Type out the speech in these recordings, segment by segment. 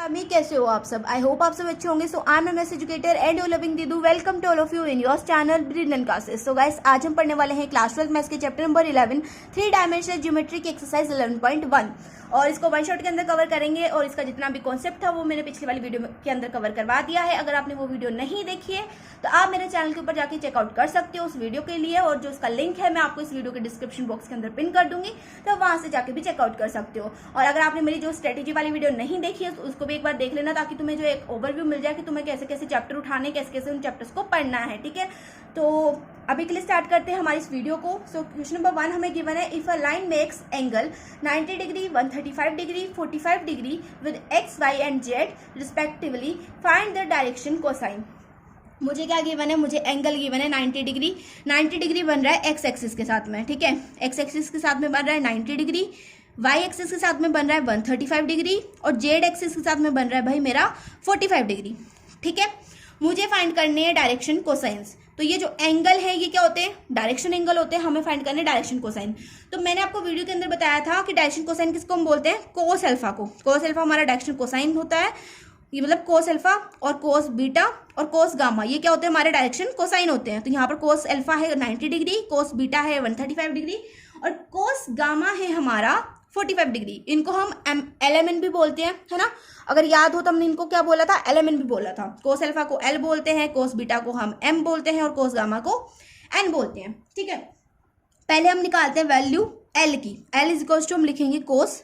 मी कैसे हो आप सब। आई होप आप सब अच्छे होंगे। So I am MS educator and you loving दीदू। Welcome to all of you in your channel Brilliant Classes. So guys, आज हम पढ़ने वाले हैं क्लास 12 मैथ्स के चैप्टर नंबर 11 3 डायमेंशनल ज्योमेट्री की एक्सरसाइज 11.1 और इसको वन शॉट के अंदर कवर करेंगे। और इसका जितना भी कॉन्सेप्ट था वो मैंने पिछली वाली वीडियो के अंदर कवर करवा दिया है। अगर आपने वो वीडियो नहीं देखी है तो आप मेरे चैनल के ऊपर जाके चेकआउट कर सकते हो उस वीडियो के लिए, और जो उसका लिंक है मैं आपको इस वीडियो के डिस्क्रिप्शन बॉक्स के अंदर पिन कर दूंगी, तो वहां से जाके भी चेकआउट कर सकते हो। और अगर आपने मेरी जो स्ट्रेटेजी वाली वीडियो नहीं देखी है तो उसको भी एक बार देख लेना, ताकि तुम्हें जो एक ओवरव्यू मिल जाए कि तुम्हें कैसे कैसे चैप्टर उठाने, कैसे कैसे उन चैप्टर्स को पढ़ना है। ठीक है, तो अभी के लिए स्टार्ट करते हैं हमारी इस वीडियो को। सो क्वेश्चन नंबर 1 हमें गिवन है, if a line makes angle 90 degree 135 degree 45 degree with X Y and Z respectively, find the direction cosine. मुझे क्या गिवन है, मुझे एंगल गिवन है 90 डिग्री। 90 डिग्री बन रहा है एक्स एक्सिस के साथ में। ठीक है, एक्स एक्सिस के साथ में बन रहा है 90 डिग्री, वाई एक्सिस के साथ में बन रहा है 135 डिग्री और जेड एक्सिस के साथ में बन रहा है भाई मेरा 45 डिग्री। ठीक है, मुझे फाइंड करने हैं डायरेक्शन कोसाइंस। तो ये जो एंगल है ये क्या होते हैं, डायरेक्शन एंगल होते हैं। हमें फाइंड करने डायरेक्शन कोसाइन। तो मैंने आपको वीडियो के अंदर बताया था कि डायरेक्शन कोसाइन किसको हम बोलते हैं, कोस अल्फा को। कोस अल्फा हमारा डायरेक्शन कोसाइन होता है। ये मतलब कोस अल्फा और कोस बीटा और कोस गामा, ये क्या होते हैं, हमारे डायरेक्शन कोसाइन होते हैं। तो यहाँ पर कोस अल्फा है 90 डिग्री, कोस बीटा है 135 डिग्री और कोस गामा है हमारा 45 डिग्री। इनको हम LMN भी बोलते हैं, है ना। अगर याद हो तो हमने इनको क्या बोला था, LMN भी बोला था। कोस अल्फा को L बोलते हैं, कोस बीटा को हम M बोलते हैं और कोस गामा को N बोलते हैं। ठीक है, पहले हम निकालते हैं वैल्यू L की। L इज इक्वल टू हम लिखेंगे कोस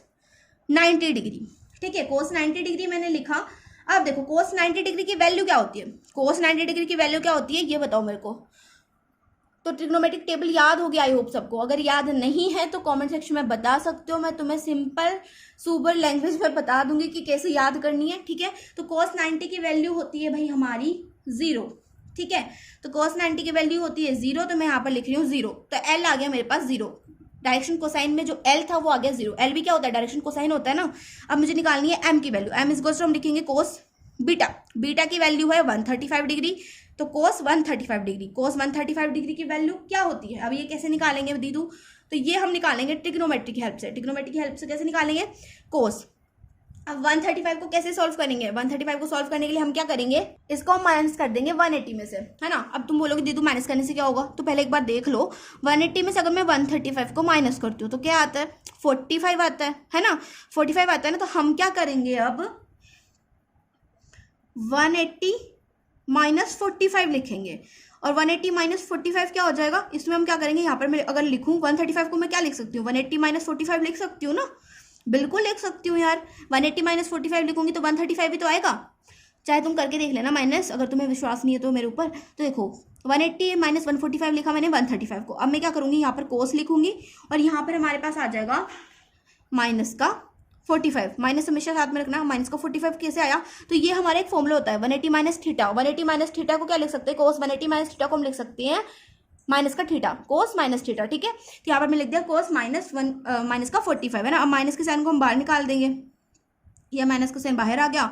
90 डिग्री। ठीक है, कोस 90 डिग्री मैंने लिखा। अब देखो कोस 90 डिग्री की वैल्यू क्या होती है, कोस 90 डिग्री की वैल्यू क्या होती है ये बताओ मेरे को। तो ट्रिग्नोमेट्रिक टेबल याद हो गया आई होप सबको। अगर याद नहीं है तो कमेंट सेक्शन में बता सकते हो, मैं तुम्हें सिंपल सुपर लैंग्वेज में बता दूंगी कि कैसे याद करनी है। ठीक है, तो cos 90 की वैल्यू होती है भाई हमारी 0। ठीक है, तो cos 90 की वैल्यू होती है 0, तो मैं यहाँ पर लिख रही हूँ 0। तो L आ गया मेरे पास 0। डायरेक्शन कोसाइन में जो L था वो आ गया 0। L भी क्या होता है, डायरेक्शन कोसाइन होता है ना। अब मुझे निकालनी है M की value. M is equal to हम लिखेंगे कोस बीटा। बीटा की वैल्यू है 135 डिग्री, तो कोस 135 डिग्री। कोस 135 डिग्री की वैल्यू क्या होती है, अब ये कैसे निकालेंगे दीदू, तो ये हम निकालेंगे ट्रिग्नोमेट्री की हेल्प से। ट्रिग्नोमेट्री की हेल्प से कैसे निकालेंगे, कोस। अब 135 को कैसे सॉल्व करेंगे, 135 को सॉल्व करने के लिए हम क्या करेंगे, इसको हम माइनस कर देंगे 180 में से, है ना। अब तुम बोलोगे दीदू माइनस करने से क्या होगा, तो पहले एक बार देख लो 180 में से अगर मैं 135 को माइनस करती हूँ तो क्या आता है, 45 आता है ना। 45 आता है ना, तो हम क्या करेंगे अब 180 माइनस 45 लिखेंगे और 180 माइनस 45 क्या हो जाएगा, इसमें हम क्या करेंगे, यहाँ पर मैं अगर लिखूँ 135 को मैं क्या लिख सकती हूँ, 180 माइनस 45 लिख सकती हूँ ना। बिल्कुल लिख सकती हूँ यार, 180 माइनस 45 लिखूंगी तो 135 भी तो आएगा। चाहे तुम करके देख लेना माइनस, अगर तुम्हें विश्वास नहीं है तो मेरे ऊपर। तो देखो 180 माइनस 145 लिखा मैंने 135 को। अब मैं क्या करूँगी, यहाँ पर कोस लिखूंगी और यहाँ पर हमारे पास आ जाएगा माइनस का 45। माइनस हमेशा साथ में रखना। माइनस का 45 कैसे आया, तो ये हमारा एक फॉर्मूला होता है 180 माइनस थीटा। 180 माइनस थीटा को क्या लिख सकते हैं, कोस 180 माइनस थीटा को हम लिख सकते हैं माइनस का थीटा, कोस माइनस थीटा। ठीक है, तो यहाँ पर मैं लिख दिया कोस माइनस का 45, है ना। अब माइनस के साइन को हम बाहर निकाल देंगे, यह माइनस का साइन बाहर आ गया,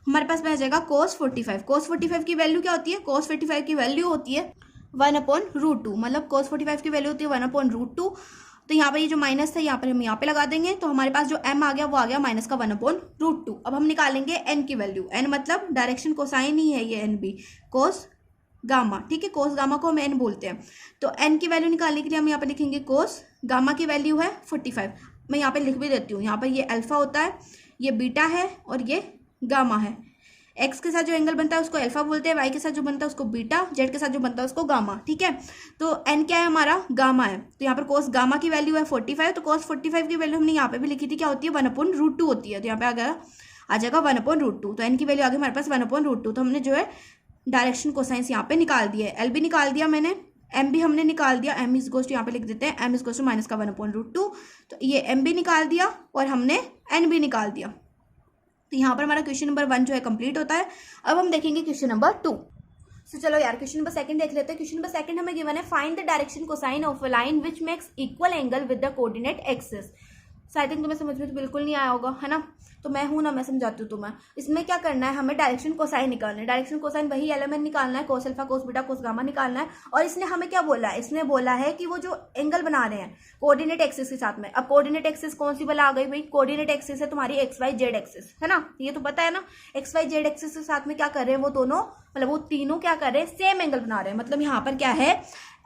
हमारे पास बच जाएगा कोस 45। कोस 45 की वैल्यू क्या होती है, कोस 45 की वैल्यू होती है 1/√2, मतलब कोस 45 की वैल्यू होती है 1/√2। तो यहाँ पर ये जो माइनस था यहाँ पर हम यहाँ पे लगा देंगे, तो हमारे पास जो m आ गया वो आ गया माइनस का 1/√2। अब हम निकालेंगे n की वैल्यू। n मतलब डायरेक्शन कोसाइन ही है ये n भी, कोस गामा। ठीक है, कोस गामा को हम n बोलते हैं। तो n की वैल्यू निकालने के लिए हम यहाँ पे लिखेंगे कोस गामा की वैल्यू है 45। मैं यहाँ पे लिख भी देती हूँ, यहाँ पर ये अल्फा होता है, ये बीटा है और ये गामा है। एक्स के साथ जो एंगल बनता है उसको अल्फा बोलते हैं, वाई के साथ जो बनता है उसको बीटा, जेड के साथ जो बनता है उसको गामा। ठीक है, तो एन क्या है हमारा, गामा है। तो यहाँ पर कोस गामा की वैल्यू है 45, तो कोस 45 की वैल्यू हमने यहाँ पे भी लिखी थी, क्या होती है 1/√2 होती है। तो यहाँ पे आ जाएगा 1/√2। तो एन की वैल्यू आ गई हमारे पास 1/√2। तो हमने जो है डायरेक्शन कोसाइंस यहाँ पे निकाल दिया है। एल भी निकाल दिया मैंने, एम भी हमने निकाल दिया। एम इज इक्वल टू यहाँ पे लिख देते हैं M is equal to minus का 1/√2। तो ये एम भी निकाल दिया और हमने एन भी निकाल दिया। तो यहाँ पर हमारा क्वेश्चन नंबर 1 जो है कंप्लीट होता है। अब हम देखेंगे क्वेश्चन नंबर 2। सो चलो यार क्वेश्चन नंबर 2 देख लेते हैं। क्वेश्चन नंबर 2 हमें गिवन है, find the direction cosine of a line which makes equal angle with the coordinate axis. Starting तुम्हें समझ में तो बिल्कुल नहीं आया होगा, है ना। तो मैं हूं ना, मैं समझाती हूँ तुम्हें। इसमें क्या करना है, हमें डायरेक्शन कोसाइन निकालना है। डायरेक्शन कोसाइन वही एलिमेंट निकालना है, cos alpha cos beta cos gamma निकालना है। और इसने हमें क्या बोला है, इसने बोला है कि वो जो एंगल बना रहे हैं कोऑर्डिनेट एक्सिस के साथ में। अब कोऑर्डिनेट एक्सिस कौन सी वाला आ गई भाई, कोऑर्डिनेट एक्सिस है तुम्हारी एक्स वाई जेड एक्सिस, है ना। ये तो पता है ना, एक्स वाई जेड एक्सिस के साथ में क्या कर रहे हैं वो दोनों, मतलब वो तीनों क्या कर रहे हैं, सेम एंगल बना रहे हैं। मतलब यहाँ पर क्या है,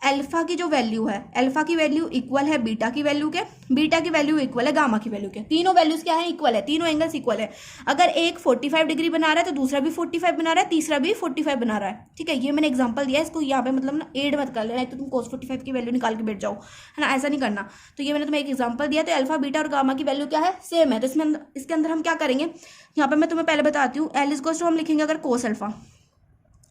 अल्फा की जो वैल्यू है, अल्फा की वैल्यू इक्वल है बीटा की वैल्यू के, बीटा की वैल्यू इक्वल है गामा की वैल्यू के। तीनों वैल्यूज क्या है, इक्वल है, तीनों एंगल्स इक्वल है। अगर एक 45 डिग्री बना रहा है तो दूसरा भी 45 बना रहा है, तीसरा भी 45 बना रहा है, ठीक है। ये मैंने एग्जांपल दिया है, इसको यहाँ पे मतलब ना एड मत कर लेना, तो तुम cos 45 की वैल्यू निकाल के बैठ जाओ, है ना, ऐसा नहीं करना। तो ये मैंने तुम्हें एक एग्जाम्पल दिया, तो अल्फा बीटा और गामा की वैल्यू क्या है, सेम है। तो इसमें इसके अंदर हम क्या करेंगे, यहाँ पे मैं तुम्हें पहले बताती हूँ, एल इक्वल्स टू हम लिखेंगे अगर कोस अल्फा।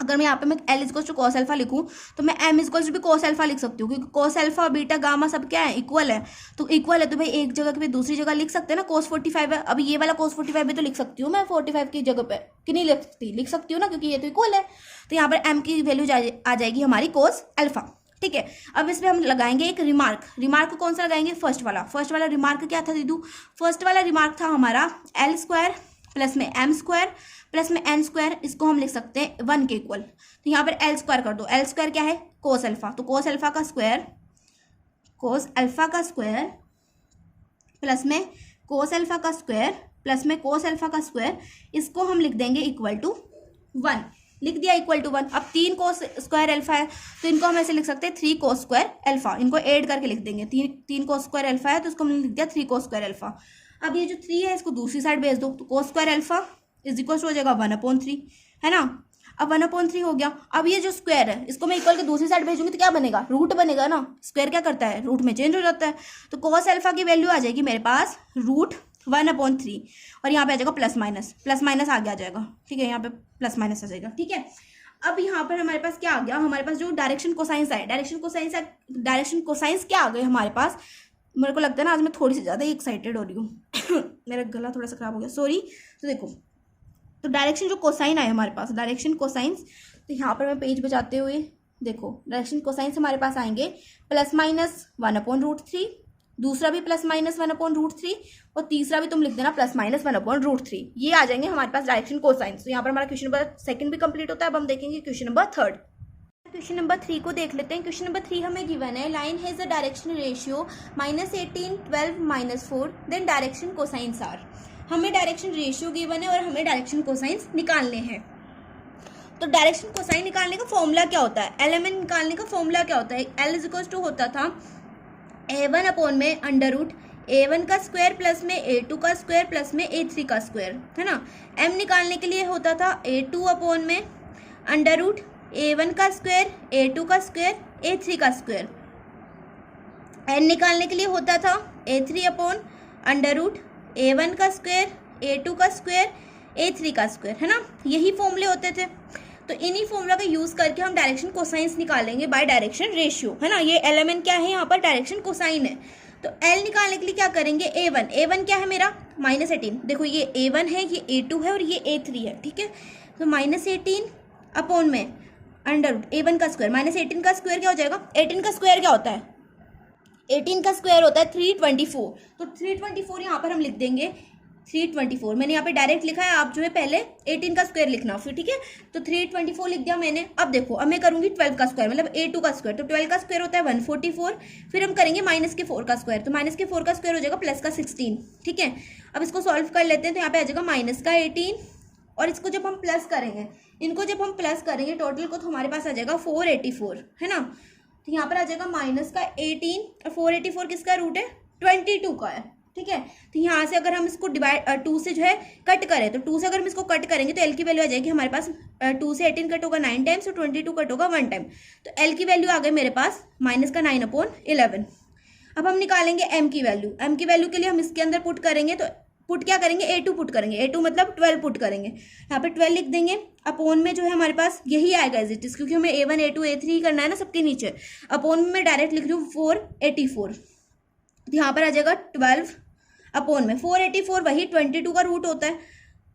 अगर मैं यहाँ पे मैं L equals to cos alpha लिखूँ तो मैं एम इक्वल्स टू भी कॉस अल्फा लिख सकती हूँ, क्योंकि कॉस अल्फा बीटा गामा सब क्या है, इक्वल है। तो इक्वल है तो भाई एक जगह पे दूसरी जगह लिख सकते हैं ना, cos 45 है। अब ये वाला cos 45 भी तो लिख सकती हूँ मैं 45 की जगह पे, कि नहीं लिख सकती हूँ ना, क्योंकि ये तो इक्वल है। तो यहाँ पर एम की वैल्यू आ जाएगी हमारी cos अल्फा, ठीक है। अब इसमें हम लगाएंगे एक रिमार्क। रिमार्क कौन सा लगाएंगे, फर्स्ट वाला रिमार्क क्या था दीदू, फर्स्ट वाला रिमार्क था हमारा एल स्क्वायर प्लस में एम स्क्वायर प्लस में एन स्क्वायर, इसको हम लिख सकते हैं 1 के इक्वल। तो यहाँ पर एल स्क्वायर कर दो, एल स्क्वायर क्या है, कोस अल्फा, तो कोस अल्फा का स्क्वायर प्लस में कोस अल्फा का स्क्वायर प्लस में कोस अल्फा का स्क्वायर, इसको हम लिख देंगे इक्वल टू 1। लिख दिया इक्वल टू 1। अब 3 कोस स्क्वायर अल्फा है तो इनको हम ऐसे लिख सकते हैं 3 कोस स्क्वायर अल्फा, इनको ऐड करके लिख देंगे। 3 कोस स्क्वायर अल्फा है तो इसको हमने लिख दिया 3 कोस स्क्वायर अल्फा। अब ये जो 3 है इसको दूसरी साइड भेज दो, तो cos square alpha is equal हो जाएगा 1/3, है ना। अब 1/3 हो गया। अब ये जो स्क्वायर है इसको मैं इक्वल के दूसरी साइड भेजूंगी तो क्या बनेगा, रूट बनेगा ना। स्क्वायर क्या करता है, रूट में चेंज हो जाता है। तो कोस अल्फा की वैल्यू आ जाएगी मेरे पास √1/3, और यहाँ पे आ जाएगा प्लस माइनस आगे आ जाएगा, ठीक है। यहाँ पे प्लस माइनस आ जाएगा, ठीक है। अब यहाँ पर हमारे पास क्या आ गया, हमारे पास जो डायरेक्शन कोसाइंस है, डायरेक्शन कोसाइंस क्या आ गए हमारे पास। मेरे को लगता है ना आज मैं थोड़ी सी ज़्यादा ही एक्साइटेड हो रही हूँ मेरा गला थोड़ा सा खराब हो गया, सॉरी। तो देखो, तो डायरेक्शन जो कोसाइन आए हमारे पास, डायरेक्शन कोसाइंस, तो यहाँ पर मैं पेज बचाते हुए देखो, डायरेक्शन कोसाइंस हमारे पास आएंगे +-1/√3, दूसरा भी +-1/√3, और तीसरा भी तुम लिख देना +-1/√3। ये आ जाएंगे हमारे पास डायरेक्शन कोसाइंस। तो यहाँ पर हमारा क्वेश्चन नंबर 2 भी कंप्लीट होता है। अब हम देखेंगे क्वेश्चन नंबर 3। क्वेश्चन नंबर 3 को देख लेते हैं। क्वेश्चन नंबर 3 हमें गिवन है, line has a direction ratio -18, 12, -4, then direction cosines are. हमें डायरेक्शन रेशियो गिवन है और हमें डायरेक्शन कोसाइंस निकालने हैं। तो डायरेक्शन कोसाइन निकालने का फॉर्मूला क्या होता है, एलिमेंट निकालने का फॉर्मूला क्या होता है, L इक्वल्स टू होता था A1/में √A1 का स्क्वायर प्लस में A2 का स्क्वायर प्लस में A3 का स्क्वायर, है ना। M निकालने के लिए होता था A2/में √A1 का स्क्वायर, A2 का स्क्वायर, A3 का स्क्वायर। N निकालने के लिए होता था A3/√A1 का स्क्वायर, A2 का स्क्वायर, A3 का स्क्वायर, है ना। यही फॉर्मूले होते थे। तो इन्हीं फॉर्मूला का यूज करके हम डायरेक्शन कोसाइंस निकालेंगे बाय डायरेक्शन रेशियो, है ना। ये एलिमेंट क्या है, यहाँ पर डायरेक्शन कोसाइन है। तो L निकालने के लिए क्या करेंगे, A1 क्या है मेरा -18, देखो ये A1 है, ये A2 है और ये A3 है, ठीक है। तो -18 में √A1 का स्क्वायर, -18 का स्क्वायर क्या हो जाएगा, 18 का स्क्वायर क्या होता है, 18 का स्क्वायर होता है 324। तो 324 यहाँ पर हम लिख देंगे 324। मैंने यहाँ पे डायरेक्ट लिखा है, आप जो है पहले 18 का स्क्वायर लिखना फिर, ठीक है। तो 324 लिख दिया मैंने। अब देखो, अब मैं करूंगी 12 का स्क्वायर, मतलब A2 का स्क्वायर। तो 12 का स्क्वायर होता है 144, फिर हम करेंगे -4 का स्क्वायर, तो -4 का स्क्वायर हो जाएगा +16, ठीक है। अब इसको सॉल्व कर लेते हैं। तो यहाँ पे आ जाएगा -18, और इसको जब हम प्लस करेंगे, इनको जब हम प्लस करेंगे टोटल को, तो हमारे पास आ जाएगा 484, है ना। तो यहाँ पर आ जाएगा -18 और 484 किसका रूट है, 22 का है, ठीक है। तो यहाँ से अगर हम इसको डिवाइड 2 से जो है कट करें, तो 2 से अगर हम इसको कट करेंगे तो L की वैल्यू आ जाएगी हमारे पास 2 से 18 कट होगा 9 टाइम्स, और 22 कट होगा 1 टाइम। तो L की वैल्यू आ गई मेरे पास -9/11। अब हम निकालेंगे M की वैल्यू। M की वैल्यू के लिए हम इसके अंदर पुट करेंगे, तो पुट क्या करेंगे, A2 पुट करेंगे, A2 मतलब 12 पुट करेंगे। यहाँ पे 12 लिख देंगे, अपोन में जो है हमारे पास यही आएगा एज इट इज, क्योंकि हमें A1 A2 A3 ही करना है ना सबके नीचे। अपोन में मैं डायरेक्ट लिख रही हूँ 484। तो यहाँ पर आ जाएगा 12 484 वही 22 का रूट होता है।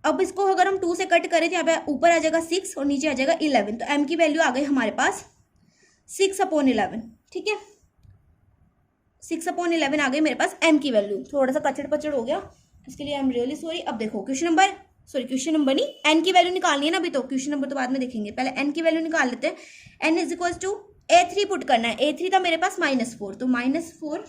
अब इसको अगर हम 2 से कट करें तो यहाँ पे ऊपर आ जाएगा 6 और नीचे आ जाएगा 11। तो M की वैल्यू आ गई हमारे पास 6/11, ठीक है। 6/11 आ गई मेरे पास m की वैल्यू। थोड़ा सा कचड़ पचड़ हो गया, इसके लिए आई एम रियली सॉरी। अब देखो क्वेश्चन नंबर नहीं, n की वैल्यू निकालनी है ना अभी, तो क्वेश्चन नंबर तो बाद में देखेंगे, पहले n की वैल्यू निकाल लेते हैं। n is equal to a3 put करना है। a3 था मेरे पास -4, तो -4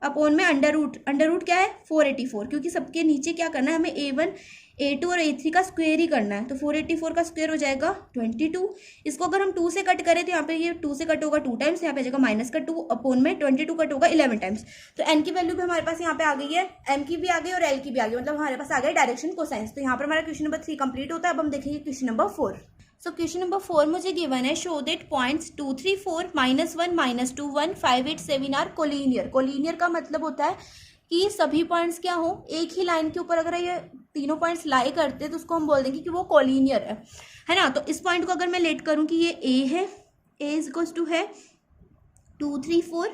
अपॉन में अंडर रूट क्या है 484, क्योंकि सबके नीचे क्या करना है हमें a1 a2 और a3 का स्क्वायर ही करना है, तो 484 का स्क्वायर हो जाएगा 22। इसको अगर हम 2 से कट करें तो यहाँ पे ये 2 से कट होगा 2 टाइम्स, यहाँ पे आ जाएगा -2 अपॉन में 22 कट होगा 11 टाइम्स। तो n की वैल्यू भी हमारे पास यहाँ पे आ गई है, m की भी आ गई और l की भी आ गई, मतलब हमारे पास आ गया डायरेक्शन कोसाइंस। तो यहाँ पर हमारा क्वेश्चन नंबर 3 कंप्लीट होता है। अब हम देखेंगे question number 4। So question number 4 मुझे गिवन है, show that points 2, 3, 4, -1, -2, 1, 5, 8, 7 are collinear. Collinear का मतलब होता है कि सभी पॉइंट्स क्या हो, एक ही लाइन के ऊपर अगर ये तीनों पॉइंट्स लाई करते हैं तो उसको हम बोल देंगे कि वो कोलिनियर है ना। तो इस पॉइंट को अगर मैं लेट करूं कि ये a है, a इज इक्वल टू है 2, 3, 4,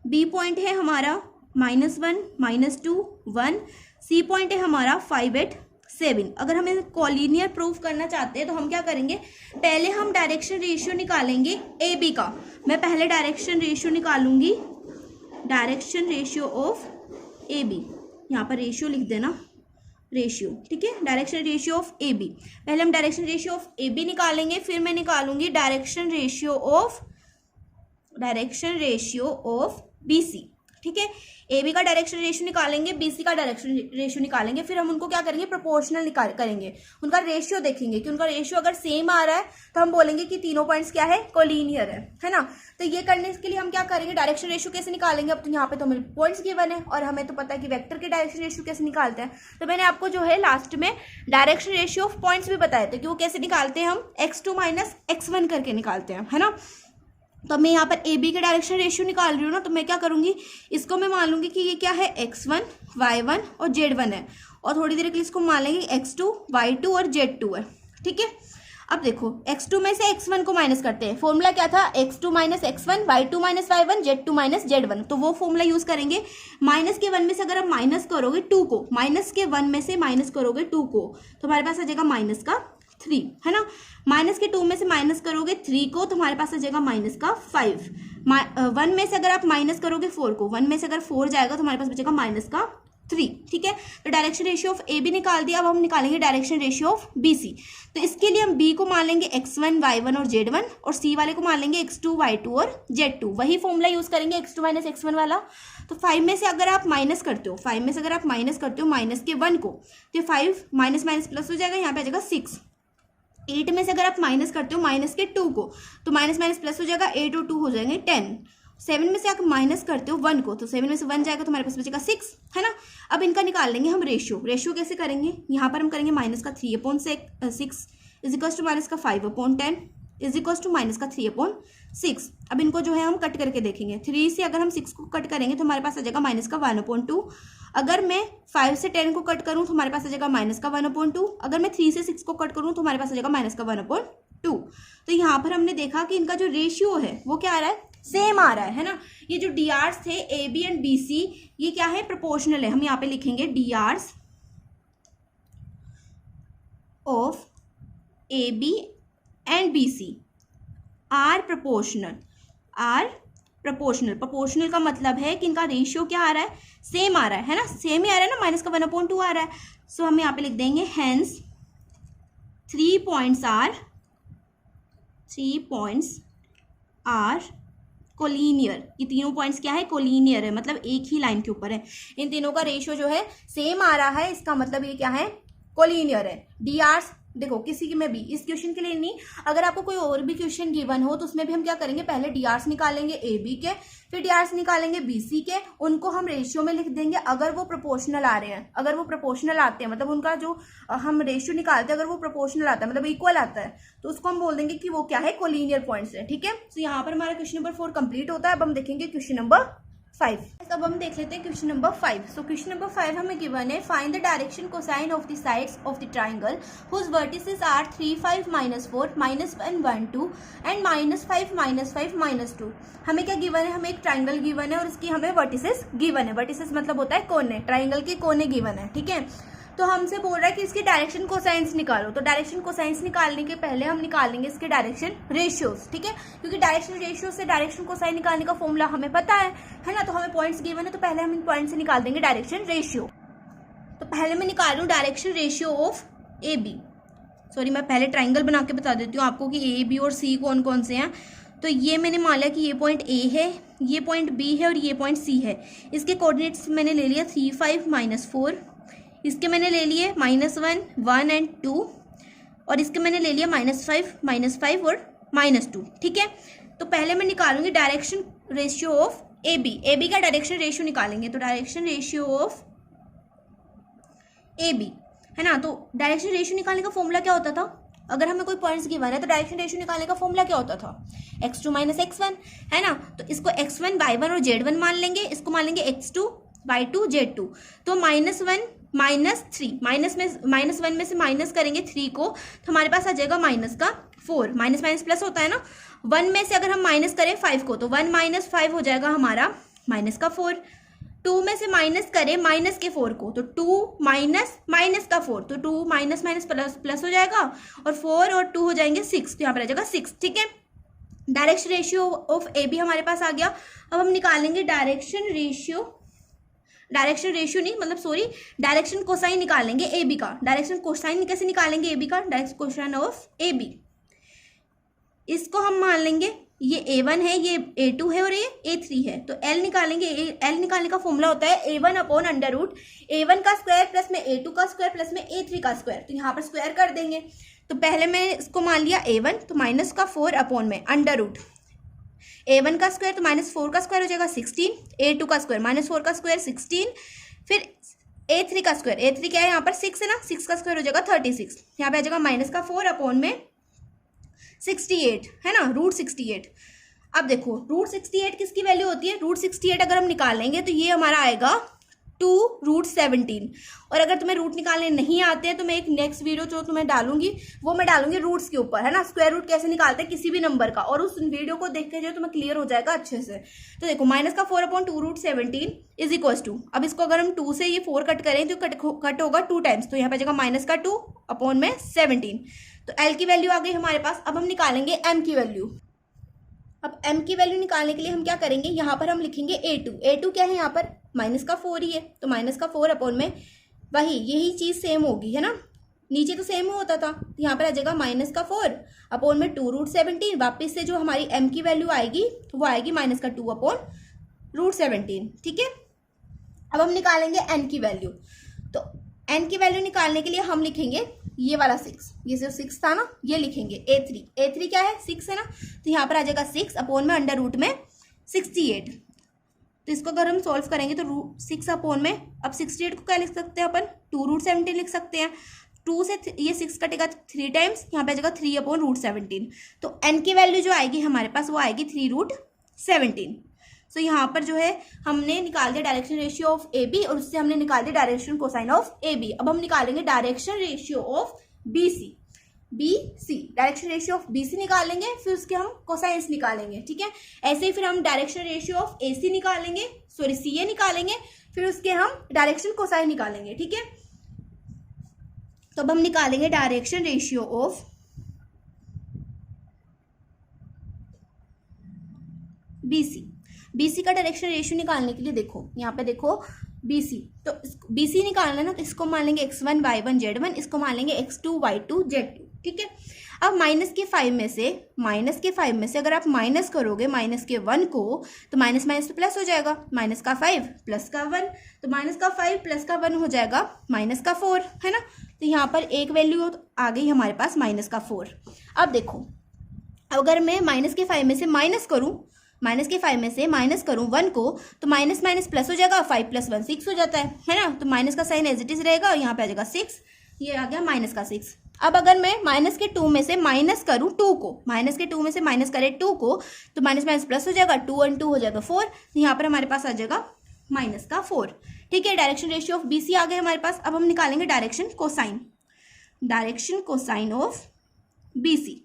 b पॉइंट है हमारा -1, -2, 1, c पॉइंट है हमारा 5, 8, 7। अगर हमें कोलिनियर प्रूफ करना चाहते हैं तो हम क्या करेंगे, पहले हम डायरेक्शन रेशियो निकालेंगे ए बी का। मैं पहले डायरेक्शन रेशियो निकालूंगी, direction ratio of A B, यहाँ पर रेशियो लिख देना, रेशियो, ठीक है, direction ratio of A B. पहले हम direction ratio of A B निकालेंगे, फिर मैं निकालूंगी direction ratio of B C, ठीक है। ए बी का डायरेक्शन रेशियो निकालेंगे, बी सी का डायरेक्शन रेशियो निकालेंगे, फिर हम उनको क्या करेंगे, प्रोपोर्शनल करेंगे, उनका रेशियो देखेंगे कि उनका रेशियो अगर सेम आ रहा है तो हम बोलेंगे कि तीनों पॉइंट्स क्या है, कोलिनियर है ना। तो ये करने के लिए हम क्या करेंगे, डायरेक्शन रेशियो कैसे निकालेंगे। अब तो यहाँ पे तो हमें पॉइंट्स गिवन है और हमें तो पता है कि वेक्टर के डायरेक्शन रेशियो कैसे निकालते हैं। तो मैंने आपको जो है लास्ट में डायरेक्शन रेशियो ऑफ पॉइंट्स भी बताए थे कि वो कैसे निकालते हैं, हम x2 - x1 करके निकालते हैं, है ना। तो मैं यहाँ पर ए बी के डायरेक्शन रेशियो निकाल रही हूँ ना, तो मैं क्या करूँगी, इसको मैं मान लूँगी कि ये क्या है, x1, y1 और z1 है, और थोड़ी देर के लिए इसको मान लेंगे x2, y2 और z2 है, ठीक है। अब देखो x2 में से x1 को माइनस करते हैं, फॉर्मूला क्या था, x2 - x1, y2 - y1, z2 - z1, तो वो फॉर्मूला यूज करेंगे। माइनस के 1 में से अगर आप माइनस करोगे 2 को, माइनस के 1 में से माइनस करोगे 2 को, तो हमारे पास आ जाएगा -3, है ना। माइनस के 2 में से माइनस करोगे 3 को, तो हमारे पास आ जाएगा -5। 1 में से अगर आप माइनस करोगे 4 को, 1 में से अगर 4 जाएगा तो हमारे पास बचेगा -3, ठीक है। तो direction ratio of A B निकाल दिया। अब हम निकालेंगे direction ratio of B C. तो इसके लिए हम बी को मान लेंगे x1, y1 और z1, और सी वाले को मान लेंगे x2, y2 और z2। वही फॉर्मूला यूज करेंगे x2 - x1 वाला। तो 5 में से अगर आप माइनस करते हो, 5 में से अगर आप माइनस करते हो माइनस के 1 को, तो 5 माइनस माइनस प्लस हो जाएगा, यहाँ पे आ जाएगा 6। 8 में से अगर आप माइनस करते हो माइनस के 2 को, तो माइनस माइनस प्लस हो जाएगा, 8 और 2 हो जाएंगे 10। 7 में से आप माइनस करते हो 1 को, तो 7 में से 1 जाएगा तो हमारे पास बचेगा 6, है ना। अब इनका निकाल लेंगे हम रेशियो कैसे करेंगे, यहाँ पर हम करेंगे माइनस का 3/6 इज इक्वल टू माइनस का 5/10 इज इक्वल टू माइनस का 3/6। अब इनको जो है हम कट करके देखेंगे, 3 से अगर हम 6 को कट करेंगे तो हमारे पास आ जाएगा माइनस का 1/2। अगर मैं 5 से 10 को कट करूं तो हमारे पास आ जाएगा माइनस का 1/2। अगर मैं 3 से 6 को कट करूं तो हमारे पास आ जाएगा माइनस का 1/2। तो यहाँ पर हमने देखा कि इनका जो रेशियो है वो क्या आ रहा है, सेम आ रहा है ना। ये जो डी आर्स थे A B and B C, ये क्या है, प्रोपोर्शनल है। हम यहाँ पे लिखेंगे D Rs of A B and B C are proportional. प्रोपोर्शनल का मतलब है कि इनका रेशियो क्या आ रहा है, सेम आ रहा है ना, सेम ही आ रहा है ना, माइनस का 1/2 आ रहा है। सो हम यहाँ पे लिख देंगे हेंस 3 पॉइंट्स आर कोलिनियर। ये तीनों पॉइंट्स क्या है, कोलिनियर है, मतलब एक ही लाइन के ऊपर है। इन तीनों का रेशियो जो है सेम आ रहा है, इसका मतलब ये क्या है, कोलिनियर है। डी आर्स देखो किसी में भी, इस क्वेश्चन के लिए नहीं, अगर आपको कोई और भी क्वेश्चन गिवन हो तो उसमें भी हम क्या करेंगे, पहले डीआर्स निकालेंगे ए बी के, फिर डीआर्स निकालेंगे बी सी के, उनको हम रेशियो में लिख देंगे अगर वो प्रोपोर्शनल आ रहे हैं। अगर वो प्रोपोर्शनल आते हैं, मतलब उनका जो हम रेशियो निकालते हैं अगर वो प्रोपोर्शनल आता है, मतलब इक्वल आता है, तो उसको हम बोल देंगे कि वो क्या है, कोलिनियर पॉइंट्स है, ठीक है। तो यहाँ पर हमारा क्वेश्चन नंबर 4 कंप्लीट होता है। अब हम देखेंगे क्वेश्चन नंबर 5। अब हम देख लेते हैं question number 5। So question number 5 हमें गिवन है, find the direction cosine of the sides of the triangle whose vertices are 3, 5, -4, -1, 1, 2 and -5, -5, -2। हमें क्या गिवन है, हमें एक ट्राइंगल गिवन है और इसकी हमें वर्टिसेस गिवन है। वर्टिसेस मतलब होता है कोने, ट्राइंगल के कोने गिवन है, ठीक है। तो हमसे बोल रहा है कि इसकी डायरेक्शन कोसाइंस निकालो। तो डायरेक्शन कोसाइंस निकालने के पहले हम निकालेंगे इसके डायरेक्शन रेशियोज, ठीक है, क्योंकि डायरेक्शन रेशियो से डायरेक्शन कोसाइन निकालने का फॉर्मूला हमें पता है ना। तो हमें पॉइंट्स गिवन है, तो पहले हम इन पॉइंट से निकाल देंगे डायरेक्शन रेशियो। तो पहले मैं निकाल रही हूँ direction ratio of A B. Sorry, मैं पहले ट्राइंगल बना के बता देती हूँ आपको कि ए बी और सी कौन कौन से हैं। तो ये मैंने मान लिया कि ये पॉइंट ए है, ये पॉइंट बी है और ये पॉइंट सी है। इसके कोऑर्डिनेट्स मैंने ले लिया 3, 5, -4। इसके मैंने ले लिए -1, 1 एंड 2, और इसके मैंने ले लिया -5 और -2, ठीक है। तो पहले मैं निकालूंगी direction ratio of A B. A B का डायरेक्शन रेशियो निकालेंगे। तो direction ratio of A B, है ना। तो डायरेक्शन रेशियो निकालने का फॉर्मूला क्या होता था? अगर हमें कोई पॉइंट्स गिवन है तो डायरेक्शन रेशियो निकालने का फॉर्मूला क्या होता था? x2 - x1, है ना। तो इसको x1, y1 और z1 मान लेंगे, इसको मान लेंगे x2, y2, z2। तो -1 -3, -1 में से माइनस करेंगे 3 को, तो हमारे पास आ जाएगा -4। माइनस माइनस प्लस होता है ना। 1 में से अगर हम माइनस करें 5 को, तो 1 - 5 हो जाएगा हमारा -4। 2 में से माइनस करें -4 को, तो 2 -4, तो 2 माइनस प्लस हो जाएगा, और 4 और 2 हो जाएंगे 6, तो यहाँ पर आ जाएगा 6, ठीक है। Direction ratio of A B हमारे पास आ गया। अब हम निकालेंगे डायरेक्शन रेशियो नहीं, मतलब सॉरी, डायरेक्शन कोसाइन निकालेंगे ए बी का। डायरेक्शन कोसाइन कैसे निकालेंगे ए बी का? Direction cosine of A B, इसको हम मान लेंगे ये A1 है, ये A2 है और ये A3 है। तो L निकालेंगे। L निकालने का फॉर्मूला होता है A1 अपॉन √ A1 का स्क्वायर प्लस में A2 का स्क्वायर प्लस में A3 का स्क्वायर। तो यहाँ पर स्क्वायर कर देंगे। तो पहले मैं इसको मान लिया A1, तो -4 अपॉन में √ A1 का स्क्वायर, तो -4 का स्क्वायर हो जाएगा 16, A2 का स्क्वायर -4 का स्क्वायर 16, फिर A3 का स्क्वायर, A3 क्या है यहाँ पर 6 है ना, 6 का स्क्वायर हो जाएगा 36। यहाँ पे आ जाएगा -4 अपॉन में 68, है ना, √68। अब देखो √68 किसकी वैल्यू होती है? √68 अगर हम निकालेंगे तो ये हमारा आएगा 2√17। और अगर तुम्हें रूट निकालने नहीं आते हैं तो मैं एक नेक्स्ट वीडियो जो तुम्हें डालूंगी वो मैं डालूंगी रूट्स के ऊपर, है ना, स्क्वायर रूट कैसे निकालते हैं किसी भी नंबर का, और उस वीडियो को देख के जो तुम्हें क्लियर हो जाएगा अच्छे से। तो देखो -4 अपॉन 2√17 इज इक्वल्स टू, अब इसको अगर हम 2 से ये 4 कट करें तो कट होगा 2 टाइम्स, तो यहाँ पे जाएगा -2 अपॉन में 17। तो L की वैल्यू आ गई हमारे पास। अब हम निकालेंगे M की वैल्यू। अब M की वैल्यू निकालने के लिए हम क्या करेंगे? यहाँ पर हम लिखेंगे A2 क्या है यहाँ पर? -4 ही है, तो -4 अपॉन में वही यही चीज़ सेम होगी, है ना, नीचे तो सेम होता था। तो यहाँ पर आ जाएगा -4 अपॉन में 2√17। वापस से जो हमारी M की वैल्यू आएगी वो आएगी -2 अपॉन √17, ठीक है। अब हम निकालेंगे N की वैल्यू। तो N की वैल्यू निकालने के लिए हम लिखेंगे ये वाला 6, ये जो 6 था ना ये लिखेंगे A3 क्या है? 6 है ना, तो यहाँ पर आ जाएगा 6 अपॉन में √ में 68। तो इसको अगर हम सॉल्व करेंगे तो 6 अपॉन में, अब 68 को क्या लिख सकते हैं अपन? 2√17 लिख सकते हैं। 2 से ये 6 कटेगा 3 टाइम्स, यहाँ पे आ जाएगा 3 अपॉन √17। तो N की वैल्यू जो आएगी हमारे पास वो आएगी 3√17। सो यहाँ पर जो है हमने निकाल दिया direction ratio of A B, और उससे हमने निकाल दिया direction cosine of A B. अब हम निकालेंगे direction ratio of B C. Direction ratio of B C निकालेंगे, फिर उसके हम कोसाइंस निकालेंगे, ठीक है। ऐसे ही फिर हम डायरेक्शन रेशियो ऑफ ए सी निकालेंगे, सॉरी सी ए निकालेंगे, फिर उसके हम डायरेक्शन कोसाइन निकालेंगे, ठीक है। तो अब हम निकालेंगे डायरेक्शन रेशियो ऑफ BC का डायरेक्शन रेशियो निकालने के लिए देखो यहाँ पे देखो BC, तो BC निकालना है ना, तो इसको मान लेंगे x1 y1 z1, इसको मान लेंगे x2 y2 z2, ठीक है। अब -5 में से अगर आप माइनस करोगे -1 को, तो माइनस तो प्लस हो जाएगा, -5 + 1, तो -5 + 1 हो जाएगा -4, है ना। तो यहाँ पर एक वैल्यू आ गई हमारे पास -4। अब देखो अगर मैं -5 में से माइनस करूँ, -5 में से माइनस करूँ 1 को, तो माइनस प्लस हो जाएगा, 5 + 1 6 हो जाता है ना। तो माइनस का साइन एज इट इज रहेगा, और यहाँ पे आ जाएगा 6, ये आ गया -6। अब अगर मैं -2 में से माइनस करूँ 2 को, -2 में से माइनस करें 2 को, तो माइनस प्लस हो जाएगा, 2 और 2 हो जाएगा 4, तो यहाँ पर हमारे पास आ जाएगा -4, ठीक है। डायरेक्शन रेशियो ऑफ BC आ गए हमारे पास। अब हम निकालेंगे डायरेक्शन कोसाइन ऑफ BC।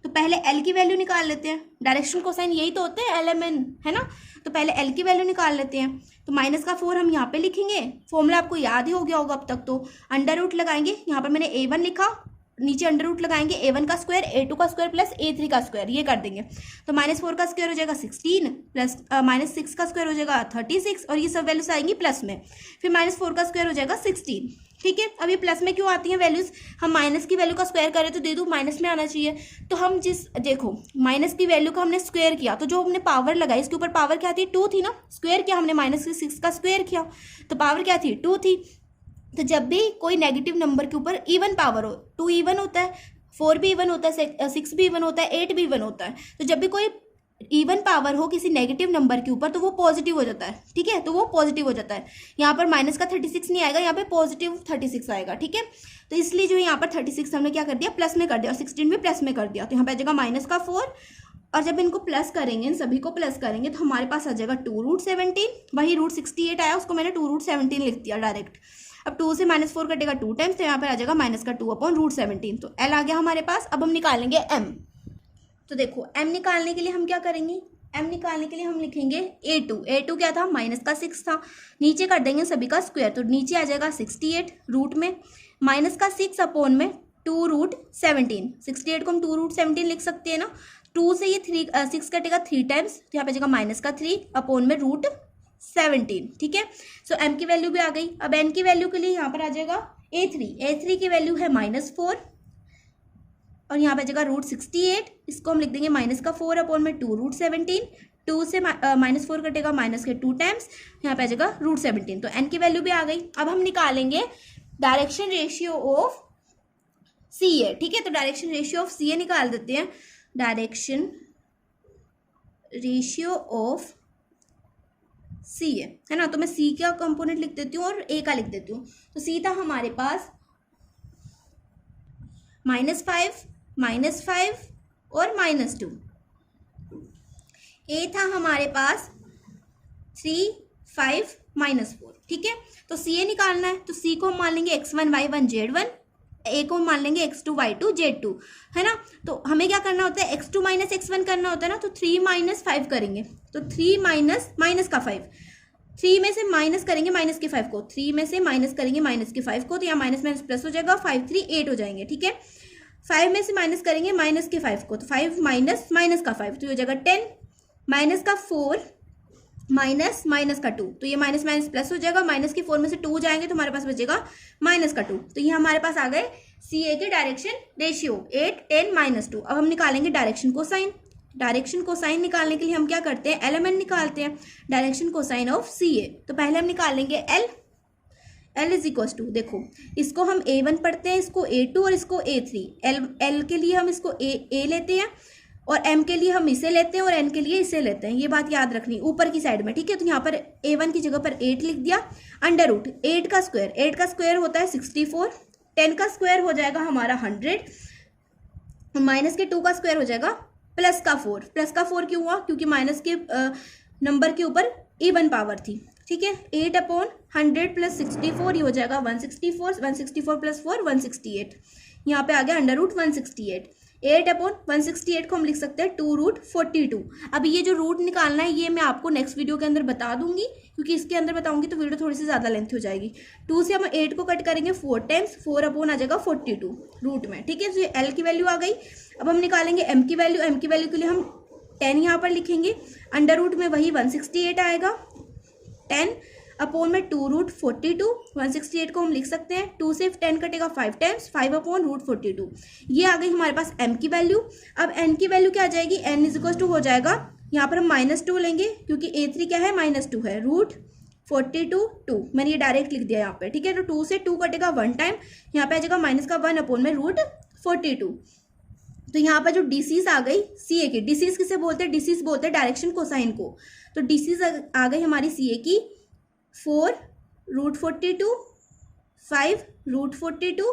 तो पहले एल की वैल्यू निकाल लेते हैं। डायरेक्शन कोसाइन यही तो होते हैं, एल एम एन, है ना। तो पहले एल की वैल्यू निकाल लेते हैं। तो माइनस का 4 हम यहाँ पे लिखेंगे, फॉर्मूला आपको याद ही हो गया होगा अब तक। तो अंडर रूट लगाएंगे, यहाँ पर मैंने A1 लिखा, नीचे अंडर रूट लगाएंगे A1 का स्क्वायर, A2 का स्क्वायर प्लस A3 का स्क्वायर, ये कर देंगे। तो -4 का स्क्वायर हो जाएगा 16 प्लस -6 का स्क्वायर हो जाएगा 36, और ये सब वैल्यूज आएंगी प्लस में। फिर -4 का स्क्वायर हो जाएगा 16, ठीक है। अब ये प्लस में क्यों आती हैं वैल्यूज, हम माइनस की वैल्यू का स्क्वायर करें तो दे दो माइनस में आना चाहिए। तो हम देखो माइनस की वैल्यू का हमने स्क्वायर किया, तो जो हमने पावर लगाई इसके ऊपर पावर क्या थी, 2 थी ना। स्क्वायर किया हमने, -6 का स्क्वायर किया तो पावर क्या थी, 2 थी। तो जब भी कोई नेगेटिव नंबर के ऊपर इवन पावर हो, 2 इवन होता है, 4 भी इवन होता है, 6 भी इवन होता है, 8 भी इवन होता है। तो जब भी कोई इवन पावर हो किसी नेगेटिव नंबर के ऊपर तो वो पॉजिटिव हो जाता है, ठीक है। तो वो पॉजिटिव हो जाता है। यहाँ पर माइनस का 36 नहीं आएगा, यहाँ पे पॉजिटिव 36 आएगा, ठीक है। तो इसलिए जो यहाँ पर 36 हमने क्या कर दिया, प्लस में कर दिया, और 16 भी प्लस में कर दिया। तो यहाँ पे आ जाएगा -4, और जब इनको प्लस करेंगे, इन सभी को प्लस करेंगे, तो हमारे पास आ जाएगा 2√17। वही √68 आया, उसको मैंने 2√17 लिख दिया डायरेक्ट। अब 2 से -4 कटेगा 2 टाइम्स, तो यहाँ पर आ जाएगा -2/√17। तो L आ गया हमारे पास। अब हम निकालेंगे M। तो देखो M निकालने के लिए हम क्या करेंगे, M निकालने के लिए हम लिखेंगे A2 क्या था, -6 था। नीचे कर देंगे सभी का स्क्वायर, तो नीचे आ जाएगा 68 रूट में, -6 अपॉन में 2√17। 68 को हम 2√17 लिख सकते हैं ना। 2 से ये 6 कटेगा 3 टाइम्स, तो यहाँ पे जाएगा -3 अपॉन में √17, ठीक है। सो M की वैल्यू भी आ गई। अब N की वैल्यू के लिए यहाँ पर आ जाएगा A3 की वैल्यू है -4, और यहाँ पे आ जाएगा √68। इसको हम लिख देंगे -4 अपॉन में 2√17। 2 से -4 कटेगा माइनस के 2 टाइम्स, यहाँ पे आ जाएगा √17। तो N की वैल्यू भी आ गई। अब हम निकालेंगे डायरेक्शन रेशियो ऑफ CA, ठीक है। तो डायरेक्शन रेशियो ऑफ CA निकाल देते हैं। डायरेक्शन रेशियो ऑफ CA, है ना। तो मैं C का कंपोनेंट लिख देती हूँ और A का लिख देती हूँ। तो C था हमारे पास -5 और -2। A था हमारे पास 3, 5, -4, ठीक है। तो CA निकालना है, तो C को हम मान लेंगे x1, y1, z1, A को मान लेंगे x2, y2, z2, है ना। तो हमें क्या करना होता है, x2 - x1 करना होता है ना। तो 3 - 5 करेंगे, तो 3 माइनस का 5, 3 में से माइनस करेंगे माइनस के 5 को, 3 में से माइनस करेंगे माइनस के 5 को, तो यहाँ माइनस माइनस प्लस हो जाएगा, 5 3 8 हो जाएंगे, ठीक है। 5 में से माइनस करेंगे माइनस के 5 को, तो 5 माइनस का 5, तो ये हो जाएगा 10, माइनस का 4 माइनस का 2, तो ये माइनस माइनस प्लस हो जाएगा। माइनस के 4 में से 2 जाएंगे तो हमारे पास बचेगा माइनस का 2। तो ये हमारे पास आ गए CA के डायरेक्शन रेशियो 8, 10, -2। अब हम निकालेंगे डायरेक्शन कोसाइन। डायरेक्शन कोसाइन निकालने के लिए हम क्या करते हैं, एलिमेंट निकालते हैं, डायरेक्शन कोसाइन ऑफ CA। तो पहले हम निकालेंगे L इज इक्वल टू, देखो इसको हम A1 पढ़ते हैं, इसको A2 और इसको A3। L के लिए हम इसको A लेते हैं, और M के लिए हम इसे लेते हैं, और N के लिए इसे लेते हैं। ये बात याद रखनी ऊपर की साइड में, ठीक है। तो यहाँ पर A1 की जगह पर 8 लिख दिया, अंडर रूट 8 का स्क्वायर होता है 64, 10 का स्क्वायर हो जाएगा हमारा 100, माइनस के 2 का स्क्वायर हो जाएगा प्लस का 4 क्यों हुआ, क्योंकि माइनस के नंबर के ऊपर इवन पावर थी, ठीक है। 8/100 + 64, ये हो जाएगा 164, 164 + 4 168, यहाँ पे आ गया अंडर रूट 168। 8/168 को हम लिख सकते हैं 2√42। अब ये जो रूट निकालना है ये मैं आपको नेक्स्ट वीडियो के अंदर बता दूंगी, क्योंकि इसके अंदर बताऊंगी तो वीडियो थोड़ी सी ज़्यादा लेंथ हो जाएगी। 2 से हम 8 को कट करेंगे 4 टाइम्स, 4/ आ जाएगा 42 रूट में, ठीक है। तो ये L की वैल्यू आ गई। अब हम निकालेंगे M की वैल्यू। M की वैल्यू के लिए हम 10 यहाँ पर लिखेंगे, अंडर रूट में वही 168 आएगा, 10 में 2√42, 168 को हम लिख सकते हैं। 2 से 10 कटेगा 5 टाइम्स, 5/√42। ये आ गई हमारे पास M की वैल्यू। अब N की वैल्यू क्या आ जाएगी, N इज इक्वल टू हो जाएगा, यहाँ पर हम -2 लेंगे, क्योंकि A3 क्या है -2 है, √42 2, मैंने ये डायरेक्ट लिख दिया यहाँ पे, ठीक है। तो 2 से 2 कटेगा 1 टाइम, यहाँ पे आ जाएगा -1/√42। तो यहाँ पर जो डिसीज आ गई CA की, डिसीज किसे बोलते हैं, डिसीज बोलते हैं डायरेक्शन कोसाइन को। तो डिसीज आ गई हमारी CA की 4√42, 5√42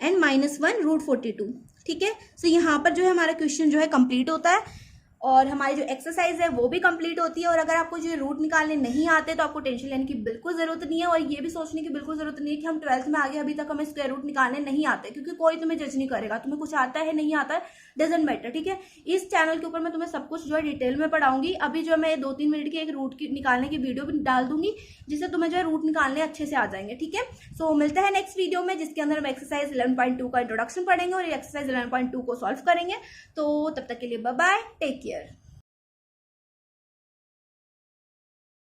एंड -1√42, ठीक है। तो यहाँ पर जो है हमारा क्वेश्चन जो है कंप्लीट होता है। और हमारी जो एक्सरसाइज है वो भी कंप्लीट होती है। और अगर आपको जो रूट निकालने नहीं आते तो आपको टेंशन लेने की बिल्कुल जरूरत नहीं है, और ये भी सोचने की बिल्कुल जरूरत नहीं है कि हम 12th में आगे अभी तक हमें स्क्वायर रूट निकालने नहीं आते, क्योंकि कोई तुम्हें जज नहीं करेगा। तुम्हें कुछ आता है नहीं आता है डजेंट मैटर, ठीक है। इस चैनल के ऊपर मैं तुम्हें सब कुछ जो है डिटेल में पढ़ाऊंगी। अभी जो मैं 2-3 मिनट की एक रूट की निकालने की वीडियो भी डाल दूंगी, जिससे तुम्हें जो है रूट निकालने अच्छे से आ जाएंगे, ठीक है। सो मिलते हैं नेक्स्ट वीडियो में, जिसके अंदर हम एक्सरसाइज 11.2 का इंट्रोडक्शन पढ़ेंगे और एक्सरसाइज 11.2 को सॉल्व करेंगे। तो तब तक के लिए बाय बाय, टेक केयर।